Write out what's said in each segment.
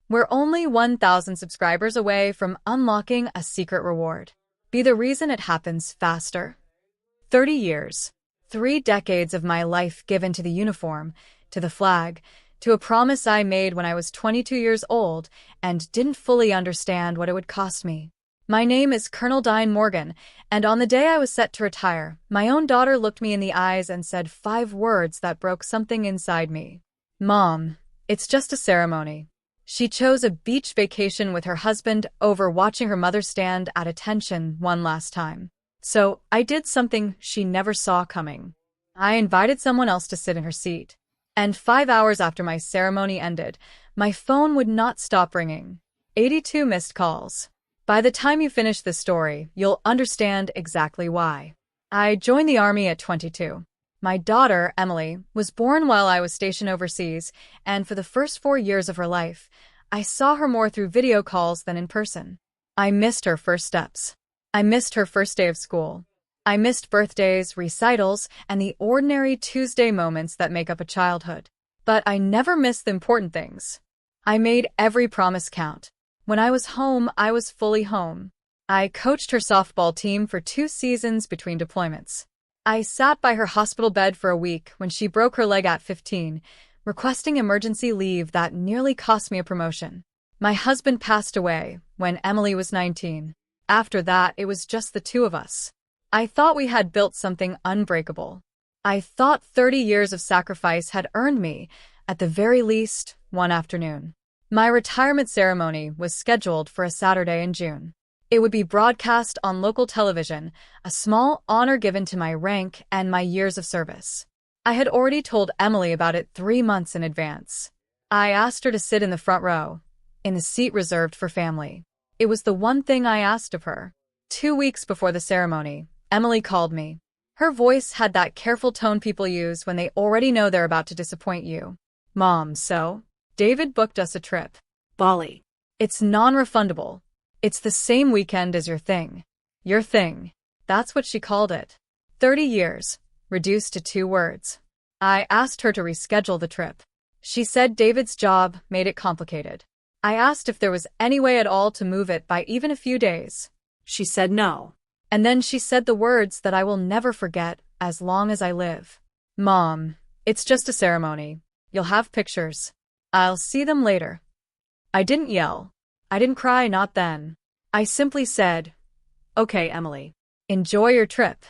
We're only 1,000 subscribers away from unlocking a secret reward. Be the reason it happens faster. 30 years. 3 decades of my life given to the uniform, to the flag, to a promise I made when I was 22 years old and didn't fully understand what it would cost me. My name is Colonel Diane Morgan, and on the day I was set to retire, my own daughter looked me in the eyes and said 5 words that broke something inside me. Mom, it's just a ceremony. She chose a beach vacation with her husband over watching her mother stand at attention one last time. So I did something she never saw coming. I invited someone else to sit in her seat. And 5 hours after my ceremony ended, my phone would not stop ringing. 82 missed calls. By the time you finish this story, you'll understand exactly why. I joined the Army at 22. My daughter, Emily, was born while I was stationed overseas, and for the first 4 years of her life, I saw her more through video calls than in person. I missed her first steps. I missed her first day of school. I missed birthdays, recitals, and the ordinary Tuesday moments that make up a childhood. But I never missed the important things. I made every promise count. When I was home, I was fully home. I coached her softball team for 2 seasons between deployments. I sat by her hospital bed for a week when she broke her leg at 15, requesting emergency leave that nearly cost me a promotion. My husband passed away when Emily was 19. After that, it was just the 2 of us. I thought we had built something unbreakable. I thought 30 years of sacrifice had earned me, at the very least, one afternoon. My retirement ceremony was scheduled for a Saturday in June. It would be broadcast on local television, a small honor given to my rank and my years of service. I had already told Emily about it 3 months in advance. I asked her to sit in the front row, in the seat reserved for family. It was the one thing I asked of her. 2 weeks before the ceremony, Emily called me. Her voice had that careful tone people use when they already know they're about to disappoint you. Mom, so? David booked us a trip. Bali. It's non-refundable. It's the same weekend as your thing. Your thing. That's what she called it. 30 years, reduced to 2 words. I asked her to reschedule the trip. She said David's job made it complicated. I asked if there was any way at all to move it by even a few days. She said no. And then she said the words that I will never forget as long as I live. Mom, it's just a ceremony. You'll have pictures. I'll see them later. I didn't yell. I didn't cry, not then. I simply said, okay, Emily, enjoy your trip.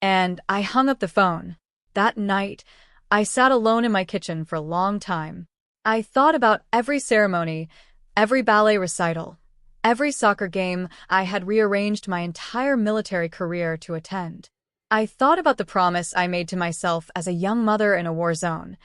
And I hung up the phone. That night, I sat alone in my kitchen for a long time. I thought about every ceremony, every ballet recital, every soccer game I had rearranged my entire military career to attend. I thought about the promise I made to myself as a young mother in a war zone,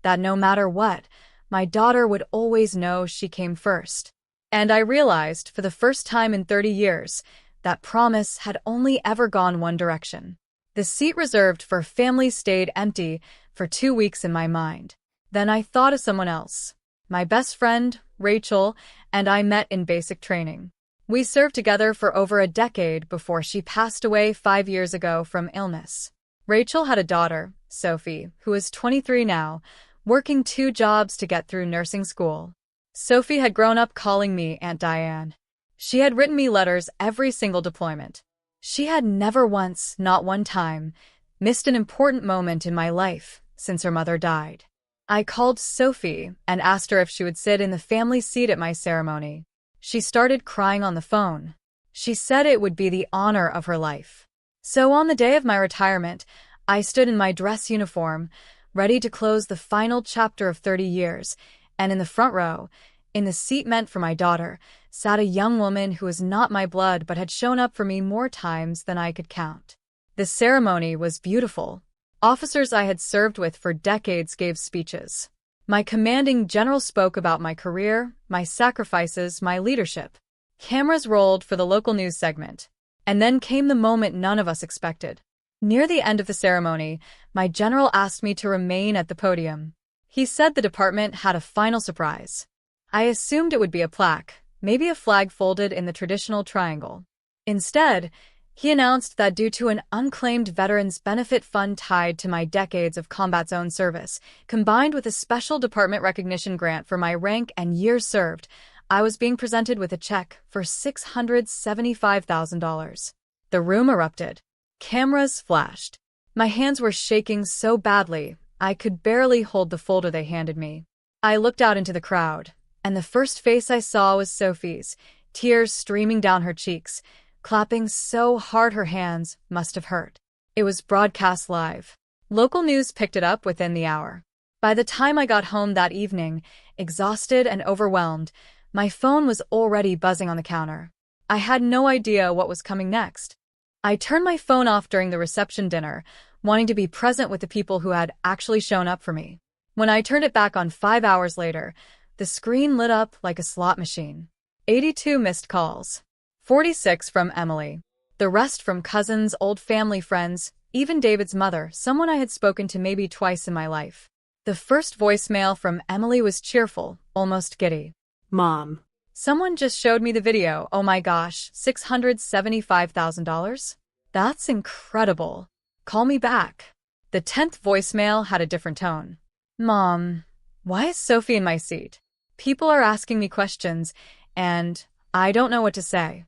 that no matter what, my daughter would always know she came first. And I realized, for the first time in 30 years, that promise had only ever gone one direction. The seat reserved for family stayed empty for 2 weeks in my mind. Then I thought of someone else. My best friend, Rachel, and I met in basic training. We served together for over a decade before she passed away 5 years ago from illness. Rachel had a daughter, Sophie, who is 23 now, working 2 jobs to get through nursing school. Sophie had grown up calling me Aunt Diane. She had written me letters every single deployment. She had never once, not one time, missed an important moment in my life since her mother died. I called Sophie and asked her if she would sit in the family seat at my ceremony. She started crying on the phone. She said it would be the honor of her life. So on the day of my retirement, I stood in my dress uniform, ready to close the final chapter of 30 years, and in the front row, in the seat meant for my daughter, sat a young woman who was not my blood but had shown up for me more times than I could count. The ceremony was beautiful. Officers I had served with for decades gave speeches. My commanding general spoke about my career, my sacrifices, my leadership. Cameras rolled for the local news segment. And then came the moment none of us expected. Near the end of the ceremony, my general asked me to remain at the podium. He said the department had a final surprise. I assumed it would be a plaque, maybe a flag folded in the traditional triangle. Instead, he announced that due to an unclaimed Veterans Benefit Fund tied to my decades of combat zone service, combined with a special department recognition grant for my rank and years served, I was being presented with a check for $675,000. The room erupted. Cameras flashed. My hands were shaking so badly, I could barely hold the folder they handed me. I looked out into the crowd, and the first face I saw was Sophie's, tears streaming down her cheeks, clapping so hard her hands must have hurt. It was broadcast live. Local news picked it up within the hour. By the time I got home that evening, exhausted and overwhelmed, my phone was already buzzing on the counter. I had no idea what was coming next. I turned my phone off during the reception dinner, wanting to be present with the people who had actually shown up for me. When I turned it back on 5 hours later, the screen lit up like a slot machine. 82 missed calls. 46 from Emily. The rest from cousins, old family friends, even David's mother, someone I had spoken to maybe twice in my life. The first voicemail from Emily was cheerful, almost giddy. Mom. Someone just showed me the video. Oh my gosh, $675,000? That's incredible. Call me back. The 10th voicemail had a different tone. Mom, why is Sophie in my seat? People are asking me questions, and I don't know what to say.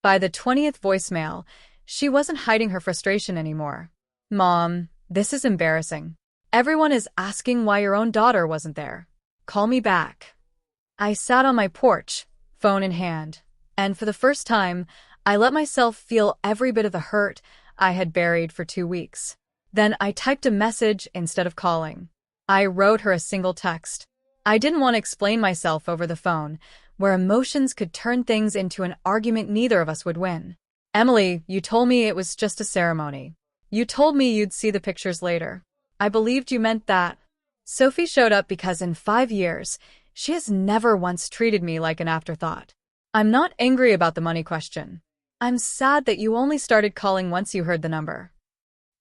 By the 20th voicemail, she wasn't hiding her frustration anymore. Mom, this is embarrassing. Everyone is asking why your own daughter wasn't there. Call me back. I sat on my porch, phone in hand, and for the first time, I let myself feel every bit of the hurt I had buried for 2 weeks. Then I typed a message instead of calling. I wrote her a single text. I didn't want to explain myself over the phone, where emotions could turn things into an argument neither of us would win. Emily, you told me it was just a ceremony. You told me you'd see the pictures later. I believed you meant that. Sophie showed up because in 5 years, she has never once treated me like an afterthought. I'm not angry about the money question. I'm sad that you only started calling once you heard the number.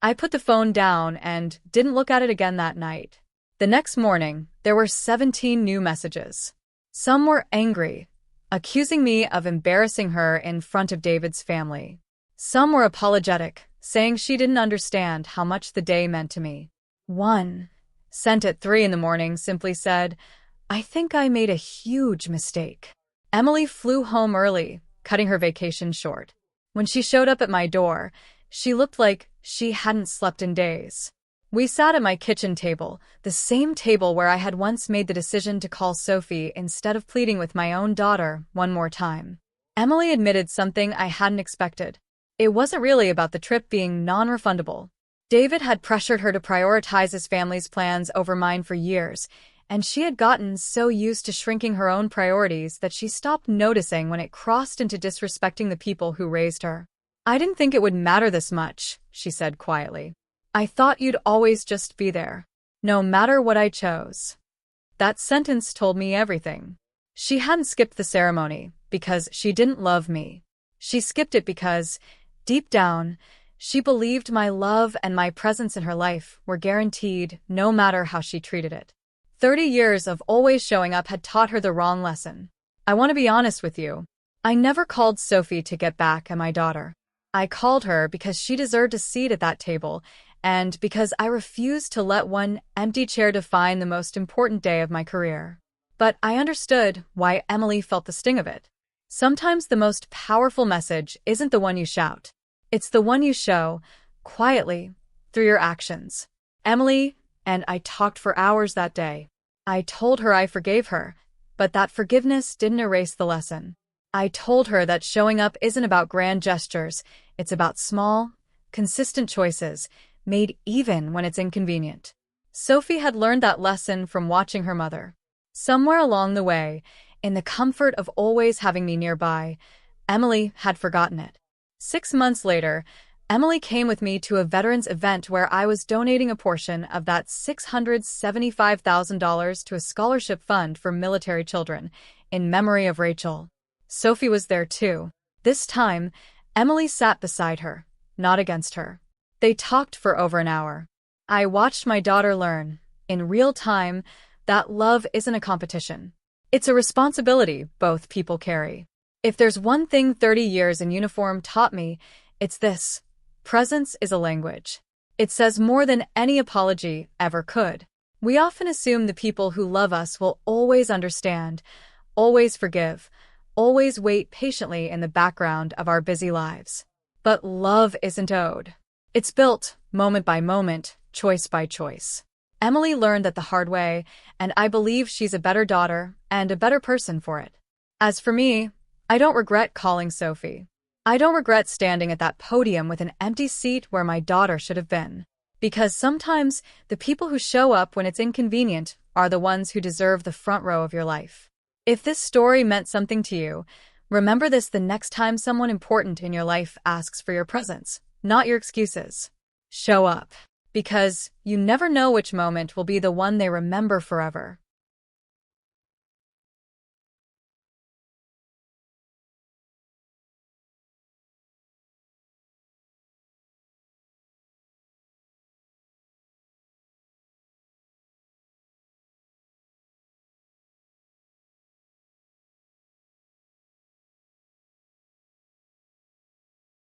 I put the phone down and didn't look at it again that night. The next morning, there were 17 new messages. Some were angry, accusing me of embarrassing her in front of David's family. Some were apologetic, saying she didn't understand how much the day meant to me. One, sent at 3 in the morning, simply said, I think I made a huge mistake. Emily flew home early, cutting her vacation short. When she showed up at my door, she looked like she hadn't slept in days. We sat at my kitchen table, the same table where I had once made the decision to call Sophie instead of pleading with my own daughter one more time. Emily admitted something I hadn't expected. It wasn't really about the trip being non-refundable. David had pressured her to prioritize his family's plans over mine for years, and she had gotten so used to shrinking her own priorities that she stopped noticing when it crossed into disrespecting the people who raised her. I didn't think it would matter this much, she said quietly. I thought you'd always just be there, no matter what I chose. That sentence told me everything. She hadn't skipped the ceremony because she didn't love me. She skipped it because, deep down, she believed my love and my presence in her life were guaranteed no matter how she treated it. 30 years of always showing up had taught her the wrong lesson. I want to be honest with you. I never called Sophie to get back at my daughter. I called her because she deserved a seat at that table, and because I refused to let one empty chair define the most important day of my career. But I understood why Emily felt the sting of it. Sometimes the most powerful message isn't the one you shout. It's the one you show, quietly, through your actions. Emily and I talked for hours that day. I told her I forgave her, but that forgiveness didn't erase the lesson. I told her that showing up isn't about grand gestures, it's about small, consistent choices, made even when it's inconvenient. Sophie had learned that lesson from watching her mother. Somewhere along the way, in the comfort of always having me nearby, Emily had forgotten it. 6 months later, Emily came with me to a veterans event where I was donating a portion of that $675,000 to a scholarship fund for military children, in memory of Rachel. Sophie was there too. This time, Emily sat beside her, not against her. They talked for over an hour. I watched my daughter learn, in real time, that love isn't a competition. It's a responsibility both people carry. If there's one thing 30 years in uniform taught me, it's this. Presence is a language. It says more than any apology ever could. We often assume the people who love us will always understand, always forgive, always wait patiently in the background of our busy lives. But love isn't owed. It's built, moment by moment, choice by choice. Emily learned that the hard way, and I believe she's a better daughter and a better person for it. As for me, I don't regret calling Sophie. I don't regret standing at that podium with an empty seat where my daughter should have been. Because sometimes the people who show up when it's inconvenient are the ones who deserve the front row of your life. If this story meant something to you, remember this the next time someone important in your life asks for your presence, not your excuses. Show up. Because you never know which moment will be the one they remember forever.